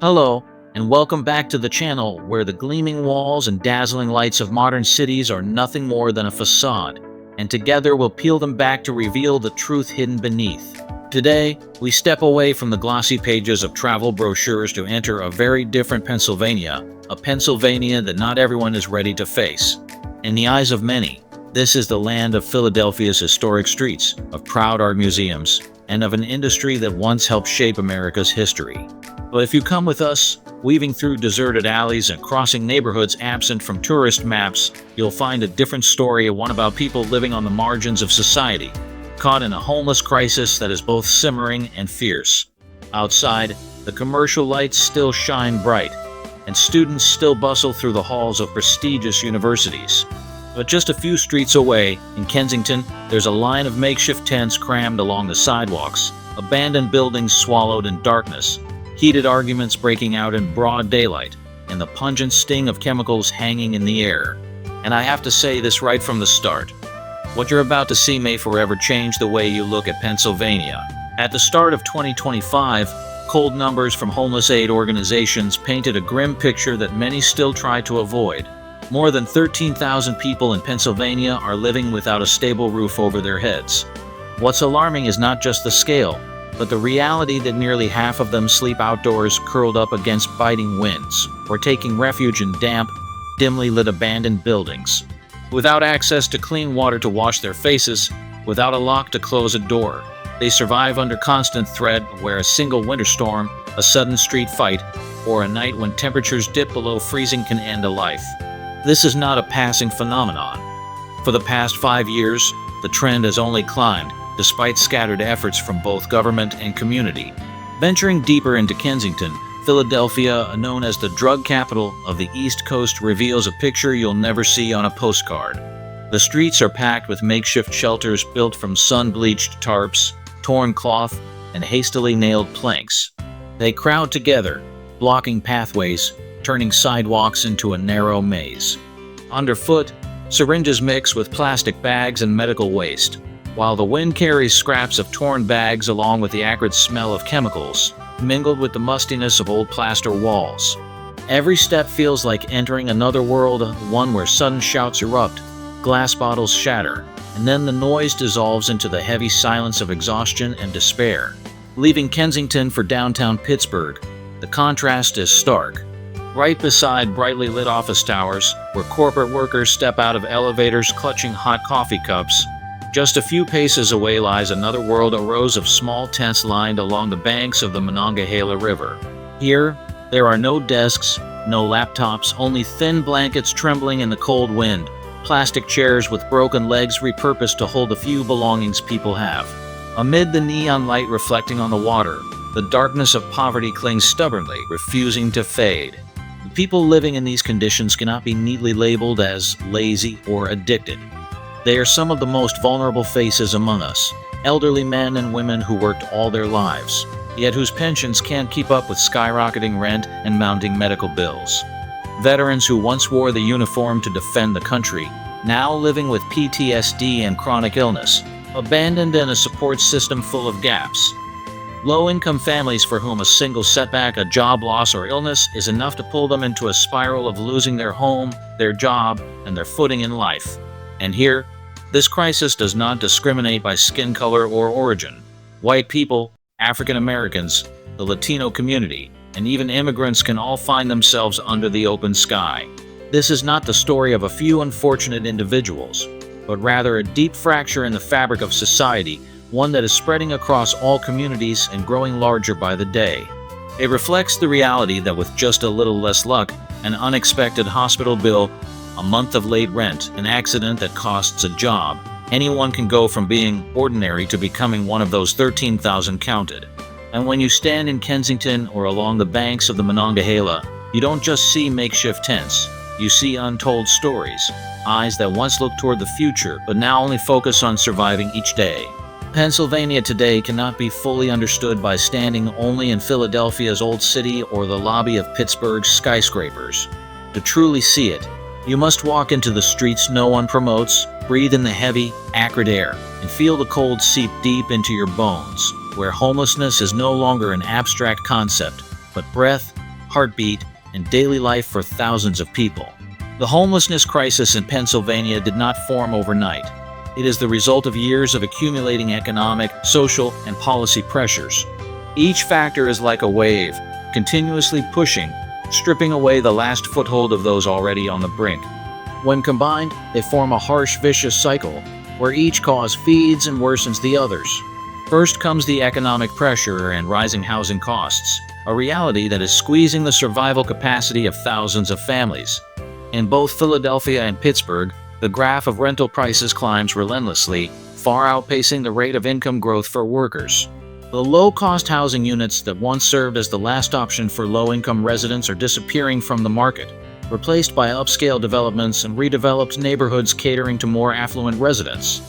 Hello, and welcome back to the channel where the gleaming walls and dazzling lights of modern cities are nothing more than a facade, and together we'll peel them back to reveal the truth hidden beneath. Today, we step away from the glossy pages of travel brochures to enter a very different Pennsylvania, a Pennsylvania that not everyone is ready to face. In the eyes of many, this is the land of Philadelphia's historic streets, of proud art museums, and of an industry that once helped shape America's history. But if you come with us, weaving through deserted alleys and crossing neighborhoods absent from tourist maps, you'll find a different story, one about people living on the margins of society, caught in a homeless crisis that is both simmering and fierce. Outside, the commercial lights still shine bright, and students still bustle through the halls of prestigious universities. But just a few streets away, in Kensington, there's a line of makeshift tents crammed along the sidewalks, abandoned buildings swallowed in darkness, heated arguments breaking out in broad daylight, and the pungent sting of chemicals hanging in the air. And I have to say this right from the start. What you're about to see may forever change the way you look at Pennsylvania. At the start of 2025, cold numbers from homeless aid organizations painted a grim picture that many still try to avoid. More than 13,000 people in Pennsylvania are living without a stable roof over their heads. What's alarming is not just the scale, but the reality that nearly half of them sleep outdoors curled up against biting winds, or taking refuge in damp, dimly lit abandoned buildings. Without access to clean water to wash their faces, without a lock to close a door, they survive under constant threat where a single winter storm, a sudden street fight, or a night when temperatures dip below freezing can end a life. This is not a passing phenomenon. For the past 5 years, the trend has only climbed, despite scattered efforts from both government and community. Venturing deeper into Kensington, Philadelphia, known as the drug capital of the East Coast, reveals a picture you'll never see on a postcard. The streets are packed with makeshift shelters built from sun-bleached tarps, torn cloth, and hastily nailed planks. They crowd together, blocking pathways, turning sidewalks into a narrow maze. Underfoot, syringes mix with plastic bags and medical waste, while the wind carries scraps of torn bags along with the acrid smell of chemicals, mingled with the mustiness of old plaster walls. Every step feels like entering another world, one where sudden shouts erupt, glass bottles shatter, and then the noise dissolves into the heavy silence of exhaustion and despair. Leaving Kensington for downtown Pittsburgh, the contrast is stark. Right beside brightly lit office towers, where corporate workers step out of elevators clutching hot coffee cups, just a few paces away lies another world, a rows of small tents lined along the banks of the Monongahela River. Here, there are no desks, no laptops, only thin blankets trembling in the cold wind, plastic chairs with broken legs repurposed to hold the few belongings people have. Amid the neon light reflecting on the water, the darkness of poverty clings stubbornly, refusing to fade. The people living in these conditions cannot be neatly labeled as lazy or addicted. They are some of the most vulnerable faces among us, elderly men and women who worked all their lives, yet whose pensions can't keep up with skyrocketing rent and mounting medical bills. Veterans who once wore the uniform to defend the country, now living with PTSD and chronic illness, abandoned in a support system full of gaps. Low-income families for whom a single setback, a job loss, or illness is enough to pull them into a spiral of losing their home, their job, and their footing in life. And here, this crisis does not discriminate by skin color or origin. White people, African Americans, the Latino community, and even immigrants can all find themselves under the open sky. This is not the story of a few unfortunate individuals, but rather a deep fracture in the fabric of society, one that is spreading across all communities and growing larger by the day. It reflects the reality that with just a little less luck, an unexpected hospital bill, a month of late rent, an accident that costs a job, anyone can go from being ordinary to becoming one of those 13,000 counted. And when you stand in Kensington or along the banks of the Monongahela, you don't just see makeshift tents, you see untold stories, eyes that once looked toward the future but now only focus on surviving each day. Pennsylvania today cannot be fully understood by standing only in Philadelphia's Old City or the lobby of Pittsburgh's skyscrapers. To truly see it, you must walk into the streets no one promotes, breathe in the heavy, acrid air, and feel the cold seep deep into your bones, where homelessness is no longer an abstract concept, but breath, heartbeat, and daily life for thousands of people. The homelessness crisis in Pennsylvania did not form overnight. It is the result of years of accumulating economic, social, and policy pressures. Each factor is like a wave, continuously pushing, stripping away the last foothold of those already on the brink. When combined, they form a harsh, vicious cycle, where each cause feeds and worsens the others. First comes the economic pressure and rising housing costs, a reality that is squeezing the survival capacity of thousands of families. In both Philadelphia and Pittsburgh, the graph of rental prices climbs relentlessly, far outpacing the rate of income growth for workers. The low-cost housing units that once served as the last option for low-income residents are disappearing from the market, replaced by upscale developments and redeveloped neighborhoods catering to more affluent residents.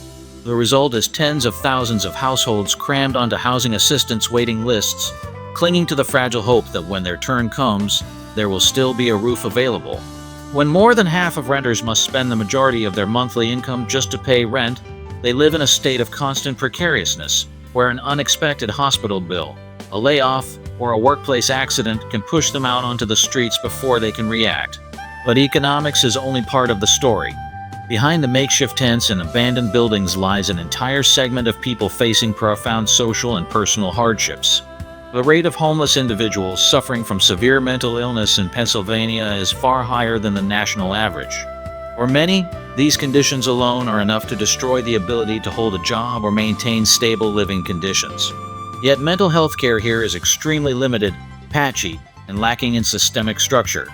The result is tens of thousands of households crammed onto housing assistance waiting lists, clinging to the fragile hope that when their turn comes, there will still be a roof available. When more than half of renters must spend the majority of their monthly income just to pay rent, they live in a state of constant precariousness, where an unexpected hospital bill, a layoff, or a workplace accident can push them out onto the streets before they can react. But economics is only part of the story. Behind the makeshift tents and abandoned buildings lies an entire segment of people facing profound social and personal hardships. The rate of homeless individuals suffering from severe mental illness in Pennsylvania is far higher than the national average. For many, these conditions alone are enough to destroy the ability to hold a job or maintain stable living conditions. Yet mental health care here is extremely limited, patchy, and lacking in systemic structure.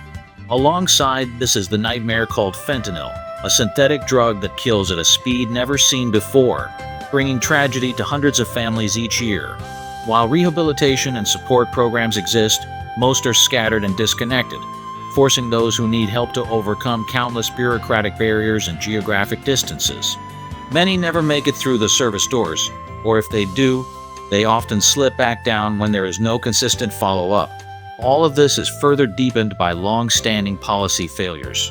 Alongside this is the nightmare called fentanyl, a synthetic drug that kills at a speed never seen before, bringing tragedy to hundreds of families each year. While rehabilitation and support programs exist, most are scattered and disconnected, forcing those who need help to overcome countless bureaucratic barriers and geographic distances. Many never make it through the service doors, or if they do, they often slip back down when there is no consistent follow-up. All of this is further deepened by long-standing policy failures.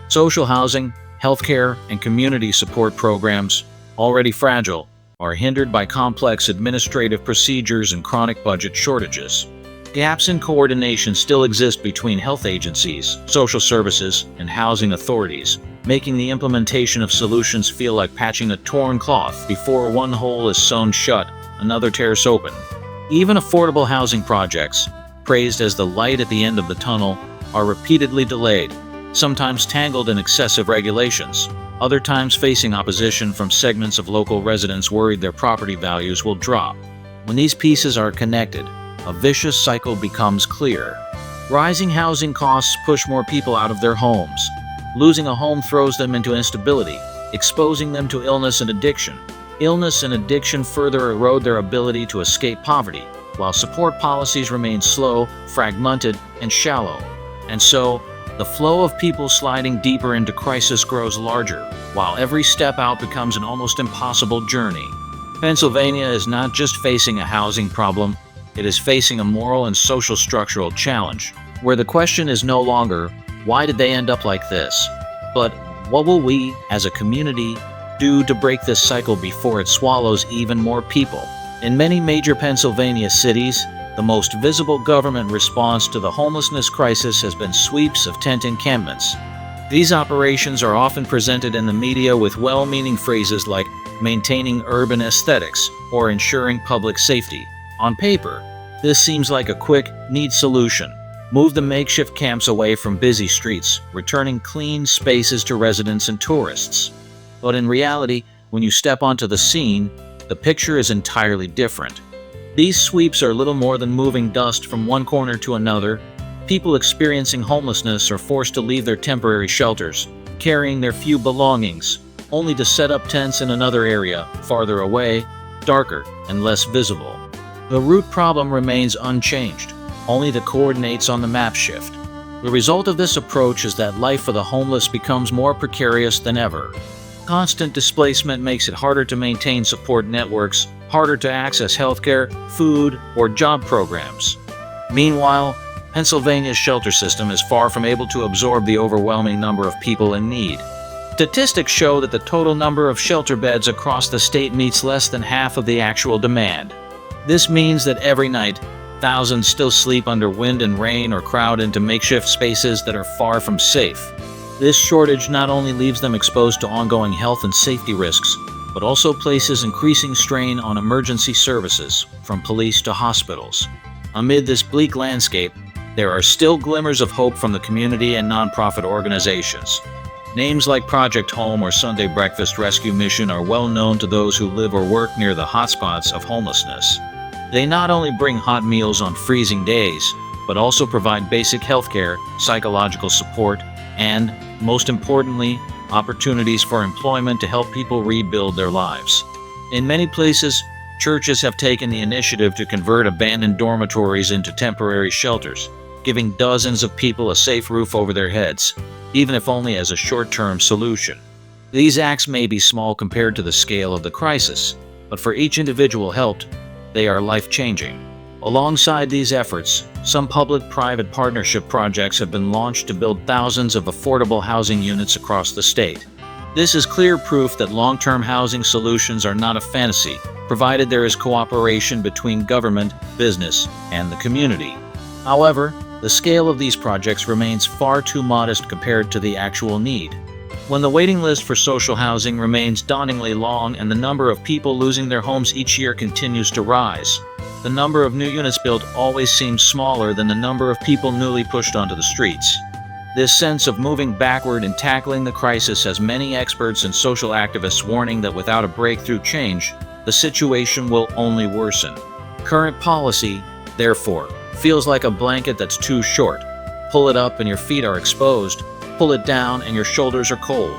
Social housing, healthcare, and community support programs, already fragile, are hindered by complex administrative procedures and chronic budget shortages. Gaps in coordination still exist between health agencies, social services, and housing authorities, making the implementation of solutions feel like patching a torn cloth. Before one hole is sewn shut, another tears open. Even affordable housing projects, praised as the light at the end of the tunnel, are repeatedly delayed, sometimes tangled in excessive regulations, other times facing opposition from segments of local residents worried their property values will drop. When these pieces are connected, a vicious cycle becomes clear. Rising housing costs push more people out of their homes. Losing a home throws them into instability, exposing them to illness and addiction. Illness and addiction further erode their ability to escape poverty, while support policies remain slow, fragmented, and shallow. And so, the flow of people sliding deeper into crisis grows larger, while every step out becomes an almost impossible journey. Pennsylvania is not just facing a housing problem, it is facing a moral and social structural challenge, where the question is no longer, why did they end up like this? But, what will we, as a community, do to break this cycle before it swallows even more people? In many major Pennsylvania cities, the most visible government response to the homelessness crisis has been sweeps of tent encampments. These operations are often presented in the media with well-meaning phrases like maintaining urban aesthetics or ensuring public safety. On paper, this seems like a quick, neat solution. Move the makeshift camps away from busy streets, returning clean spaces to residents and tourists. But in reality, when you step onto the scene, the picture is entirely different. These sweeps are little more than moving dust from one corner to another. People experiencing homelessness are forced to leave their temporary shelters, carrying their few belongings, only to set up tents in another area, farther away, darker, and less visible. The root problem remains unchanged, only the coordinates on the map shift. The result of this approach is that life for the homeless becomes more precarious than ever. Constant displacement makes it harder to maintain support networks, harder to access healthcare, food, or job programs. Meanwhile, Pennsylvania's shelter system is far from able to absorb the overwhelming number of people in need. Statistics show that the total number of shelter beds across the state meets less than half of the actual demand. This means that every night, Thousands still sleep under wind and rain or crowd into makeshift spaces that are far from safe. This shortage not only leaves them exposed to ongoing health and safety risks, but also places increasing strain on emergency services, from police to hospitals. Amid this bleak landscape, there are still glimmers of hope from the community and nonprofit organizations. Names like Project Home or Sunday Breakfast Rescue Mission are well known to those who live or work near the hotspots of homelessness. They not only bring hot meals on freezing days, but also provide basic healthcare, psychological support, and, most importantly, opportunities for employment to help people rebuild their lives. In many places, churches have taken the initiative to convert abandoned dormitories into temporary shelters, giving dozens of people a safe roof over their heads, even if only as a short-term solution. These acts may be small compared to the scale of the crisis, but for each individual helped, they are life-changing. Alongside these efforts, some public-private partnership projects have been launched to build thousands of affordable housing units across the state. This is clear proof that long-term housing solutions are not a fantasy, provided there is cooperation between government, business, and the community. However, the scale of these projects remains far too modest compared to the actual need. When the waiting list for social housing remains dauntingly long and the number of people losing their homes each year continues to rise, the number of new units built always seems smaller than the number of people newly pushed onto the streets. This sense of moving backward in tackling the crisis has many experts and social activists warning that without a breakthrough change, the situation will only worsen. Current policy, therefore, feels like a blanket that's too short. Pull it up and your feet are exposed. Pull it down and your shoulders are cold.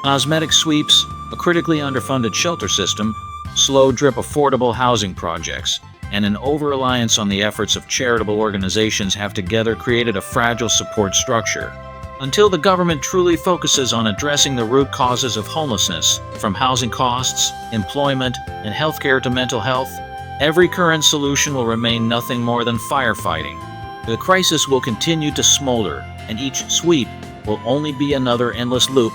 Cosmetic sweeps, a critically underfunded shelter system, slow drip affordable housing projects, and an over-reliance on the efforts of charitable organizations have together created a fragile support structure. Until the government truly focuses on addressing the root causes of homelessness, from housing costs, employment, and healthcare to mental health, every current solution will remain nothing more than firefighting. The crisis will continue to smolder, and each sweep will only be another endless loop,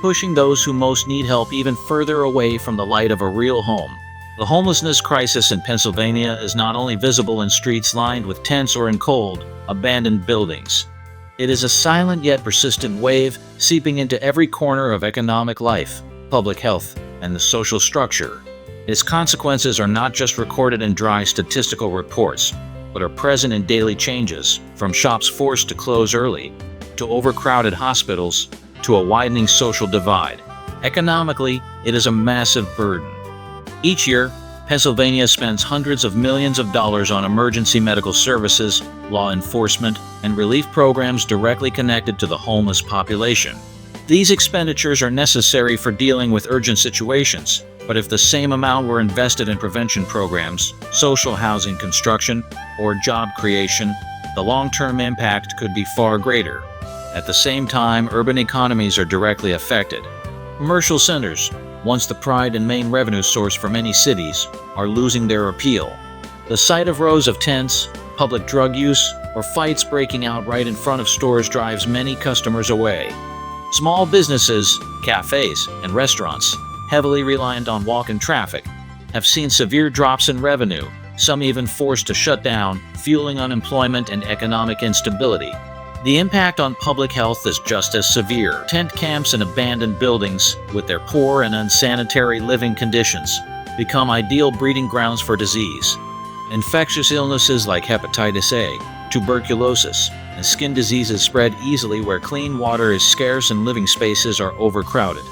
pushing those who most need help even further away from the light of a real home. The homelessness crisis in Pennsylvania is not only visible in streets lined with tents or in cold, abandoned buildings. It is a silent yet persistent wave seeping into every corner of economic life, public health, and the social structure. Its consequences are not just recorded in dry statistical reports, but are present in daily changes, from shops forced to close early, to overcrowded hospitals, to a widening social divide. Economically, it is a massive burden. Each year, Pennsylvania spends hundreds of millions of dollars on emergency medical services, law enforcement, and relief programs directly connected to the homeless population. These expenditures are necessary for dealing with urgent situations, but if the same amount were invested in prevention programs, social housing construction, or job creation, the long-term impact could be far greater. At the same time, urban economies are directly affected. Commercial centers, once the pride and main revenue source for many cities, are losing their appeal. The sight of rows of tents, public drug use, or fights breaking out right in front of stores drives many customers away. Small businesses, cafes, and restaurants, heavily reliant on walk-in traffic, have seen severe drops in revenue, some even forced to shut down, fueling unemployment and economic instability. The impact on public health is just as severe. Tent camps and abandoned buildings, with their poor and unsanitary living conditions, become ideal breeding grounds for disease. Infectious illnesses like hepatitis A, tuberculosis, and skin diseases spread easily where clean water is scarce and living spaces are overcrowded.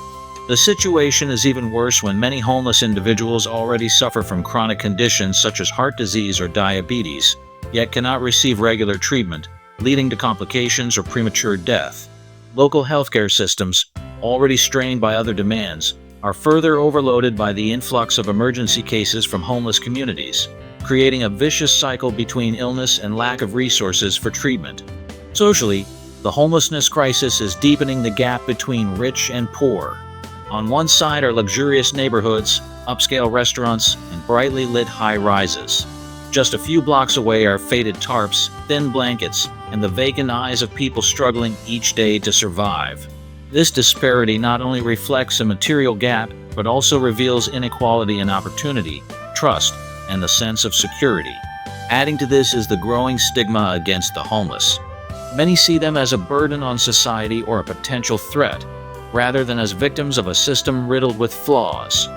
The situation is even worse when many homeless individuals already suffer from chronic conditions such as heart disease or diabetes, yet cannot receive regular treatment, leading to complications or premature death. Local healthcare systems, already strained by other demands, are further overloaded by the influx of emergency cases from homeless communities, creating a vicious cycle between illness and lack of resources for treatment. Socially, the homelessness crisis is deepening the gap between rich and poor. On one side are luxurious neighborhoods, upscale restaurants, and brightly lit high-rises. Just a few blocks away are faded tarps, thin blankets, and the vacant eyes of people struggling each day to survive. This disparity not only reflects a material gap, but also reveals inequality in opportunity, trust, and the sense of security. Adding to this is the growing stigma against the homeless. Many see them as a burden on society or a potential threat, rather than as victims of a system riddled with flaws.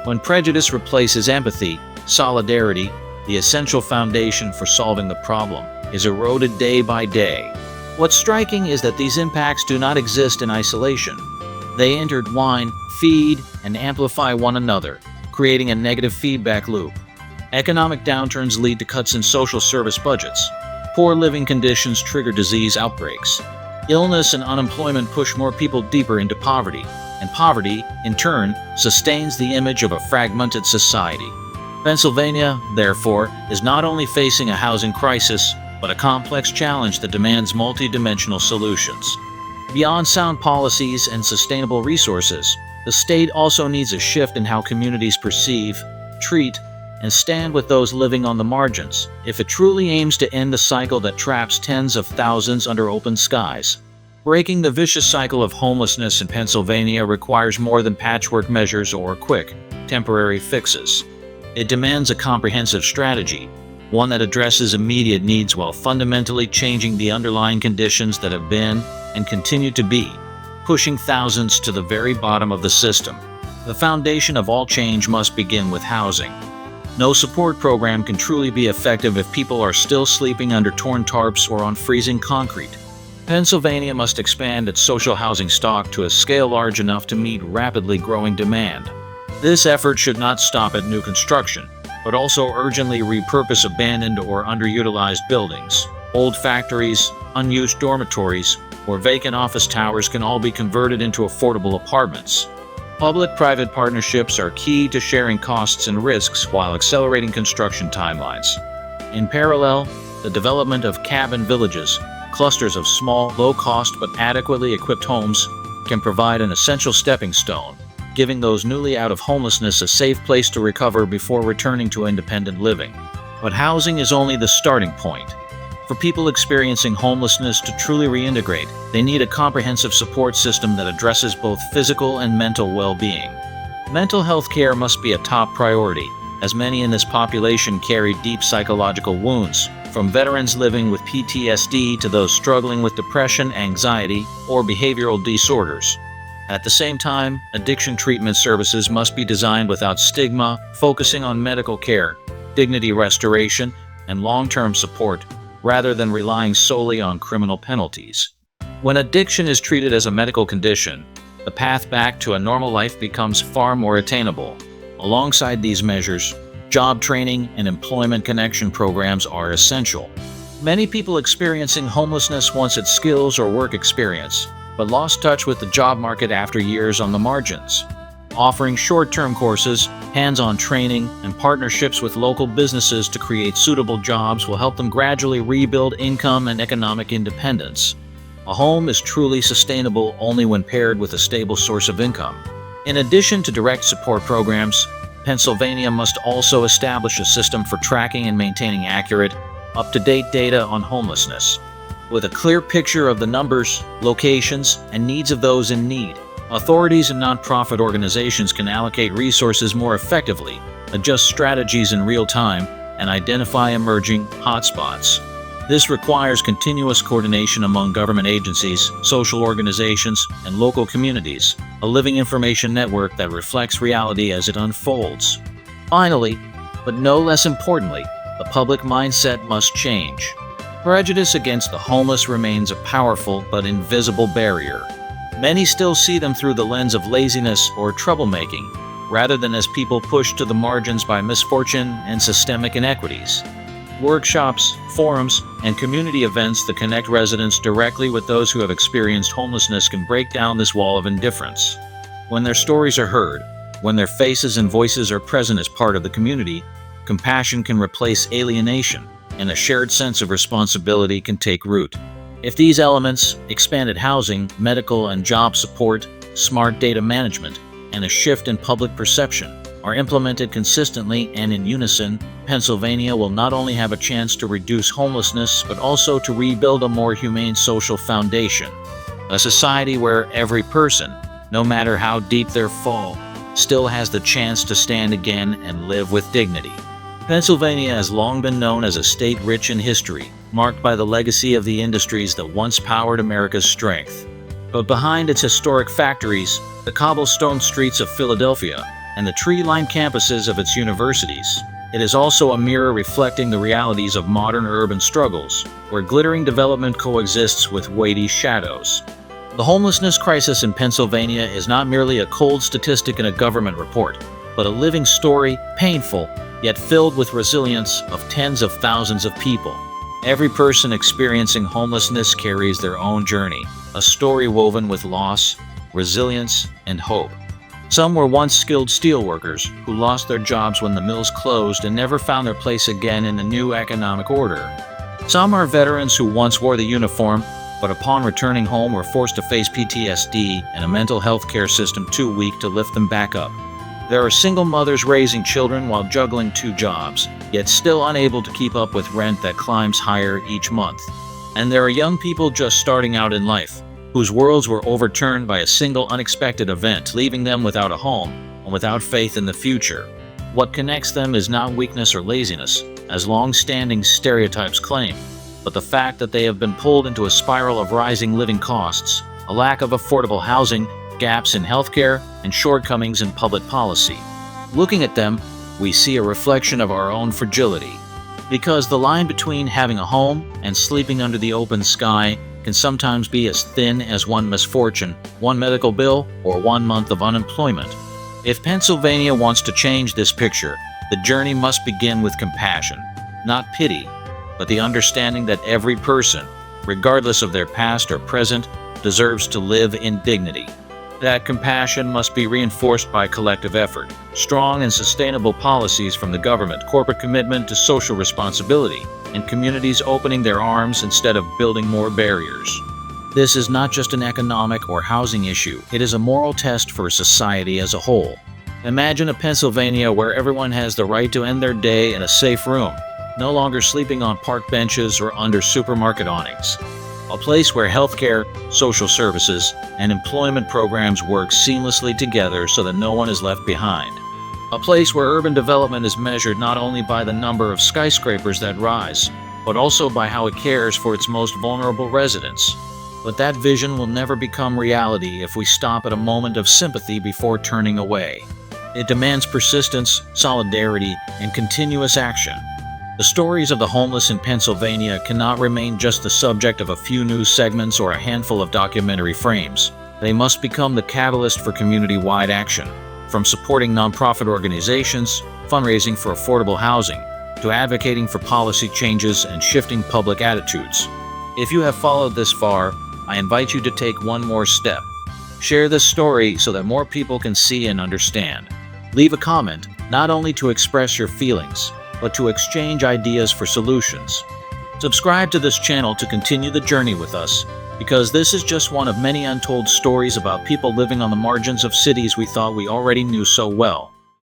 When prejudice replaces empathy, solidarity, the essential foundation for solving the problem, is eroded day by day. What's striking is that these impacts do not exist in isolation. They intertwine, feed, and amplify one another, creating a negative feedback loop. Economic downturns lead to cuts in social service budgets. Poor living conditions trigger disease outbreaks. Illness and unemployment push more people deeper into poverty, and poverty, in turn, sustains the image of a fragmented society. Pennsylvania, therefore, is not only facing a housing crisis, but a complex challenge that demands multidimensional solutions. Beyond sound policies and sustainable resources, the state also needs a shift in how communities perceive, treat, and stand with those living on the margins, if it truly aims to end the cycle that traps tens of thousands under open skies. Breaking the vicious cycle of homelessness in Pennsylvania requires more than patchwork measures or quick, temporary fixes. It demands a comprehensive strategy, one that addresses immediate needs while fundamentally changing the underlying conditions that have been and continue to be, pushing thousands to the very bottom of the system. The foundation of all change must begin with housing. No support program can truly be effective if people are still sleeping under torn tarps or on freezing concrete. Pennsylvania must expand its social housing stock to a scale large enough to meet rapidly growing demand. This effort should not stop at new construction, but also urgently repurpose abandoned or underutilized buildings. Old factories, unused dormitories, or vacant office towers can all be converted into affordable apartments. Public-private partnerships are key to sharing costs and risks while accelerating construction timelines. In parallel, the development of cabin villages, clusters of small, low-cost but adequately equipped homes, can provide an essential stepping stone, giving those newly out of homelessness a safe place to recover before returning to independent living. But housing is only the starting point. For people experiencing homelessness to truly reintegrate, they need a comprehensive support system that addresses both physical and mental well-being. Mental health care must be a top priority, as many in this population carry deep psychological wounds, from veterans living with PTSD to those struggling with depression, anxiety, or behavioral disorders. At the same time, addiction treatment services must be designed without stigma, focusing on medical care, dignity restoration, and long-term support, rather than relying solely on criminal penalties. When addiction is treated as a medical condition, the path back to a normal life becomes far more attainable. Alongside these measures, job training and employment connection programs are essential. Many people experiencing homelessness once had skills or work experience, but lost touch with the job market after years on the margins. Offering short-term courses, hands-on training, and partnerships with local businesses to create suitable jobs will help them gradually rebuild income and economic independence. A home is truly sustainable only when paired with a stable source of income. In addition to direct support programs, Pennsylvania must also establish a system for tracking and maintaining accurate, up-to-date data on homelessness. With a clear picture of the numbers, locations, and needs of those in need, authorities and nonprofit organizations can allocate resources more effectively, adjust strategies in real time, and identify emerging hotspots. This requires continuous coordination among government agencies, social organizations, and local communities, a living information network that reflects reality as it unfolds. Finally, but no less importantly, the public mindset must change. Prejudice against the homeless remains a powerful but invisible barrier. Many still see them through the lens of laziness or troublemaking, rather than as people pushed to the margins by misfortune and systemic inequities. Workshops, forums, and community events that connect residents directly with those who have experienced homelessness can break down this wall of indifference. When their stories are heard, when their faces and voices are present as part of the community, compassion can replace alienation, and a shared sense of responsibility can take root. If these elements, expanded housing, medical and job support, smart data management, and a shift in public perception, are implemented consistently and in unison, Pennsylvania will not only have a chance to reduce homelessness, but also to rebuild a more humane social foundation. A society where every person, no matter how deep their fall, still has the chance to stand again and live with dignity. Pennsylvania has long been known as a state rich in history, marked by the legacy of the industries that once powered America's strength. But behind its historic factories, the cobblestone streets of Philadelphia, and the tree-lined campuses of its universities, it is also a mirror reflecting the realities of modern urban struggles, where glittering development coexists with weighty shadows. The homelessness crisis in Pennsylvania is not merely a cold statistic in a government report, but a living story, painful, yet filled with resilience, of tens of thousands of people. Every person experiencing homelessness carries their own journey, a story woven with loss, resilience, and hope. Some were once skilled steelworkers who lost their jobs when the mills closed and never found their place again in the new economic order. Some are veterans who once wore the uniform, but upon returning home were forced to face PTSD and a mental health care system too weak to lift them back up. There are single mothers raising children while juggling 2 jobs, yet still unable to keep up with rent that climbs higher each month. And there are young people just starting out in life, whose worlds were overturned by a single unexpected event, leaving them without a home and without faith in the future. What connects them is not weakness or laziness, as long-standing stereotypes claim, but the fact that they have been pulled into a spiral of rising living costs, a lack of affordable housing, gaps in healthcare, and shortcomings in public policy. Looking at them, we see a reflection of our own fragility. Because the line between having a home and sleeping under the open sky can sometimes be as thin as one misfortune, one medical bill, or 1 month of unemployment. If Pennsylvania wants to change this picture, the journey must begin with compassion, not pity, but the understanding that every person, regardless of their past or present, deserves to live in dignity. That compassion must be reinforced by collective effort, strong and sustainable policies from the government, corporate commitment to social responsibility, and communities opening their arms instead of building more barriers. This is not just an economic or housing issue, it is a moral test for society as a whole. Imagine a Pennsylvania where everyone has the right to end their day in a safe room, no longer sleeping on park benches or under supermarket awnings. A place where healthcare, social services, and employment programs work seamlessly together so that no one is left behind. A place where urban development is measured not only by the number of skyscrapers that rise, but also by how it cares for its most vulnerable residents. But that vision will never become reality if we stop at a moment of sympathy before turning away. It demands persistence, solidarity, and continuous action. The stories of the homeless in Pennsylvania cannot remain just the subject of a few news segments or a handful of documentary frames. They must become the catalyst for community-wide action, from supporting nonprofit organizations, fundraising for affordable housing, to advocating for policy changes and shifting public attitudes. If you have followed this far, I invite you to take one more step. Share this story so that more people can see and understand. Leave a comment, not only to express your feelings, but to exchange ideas for solutions. Subscribe to this channel to continue the journey with us, because this is just one of many untold stories about people living on the margins of cities we thought we already knew so well.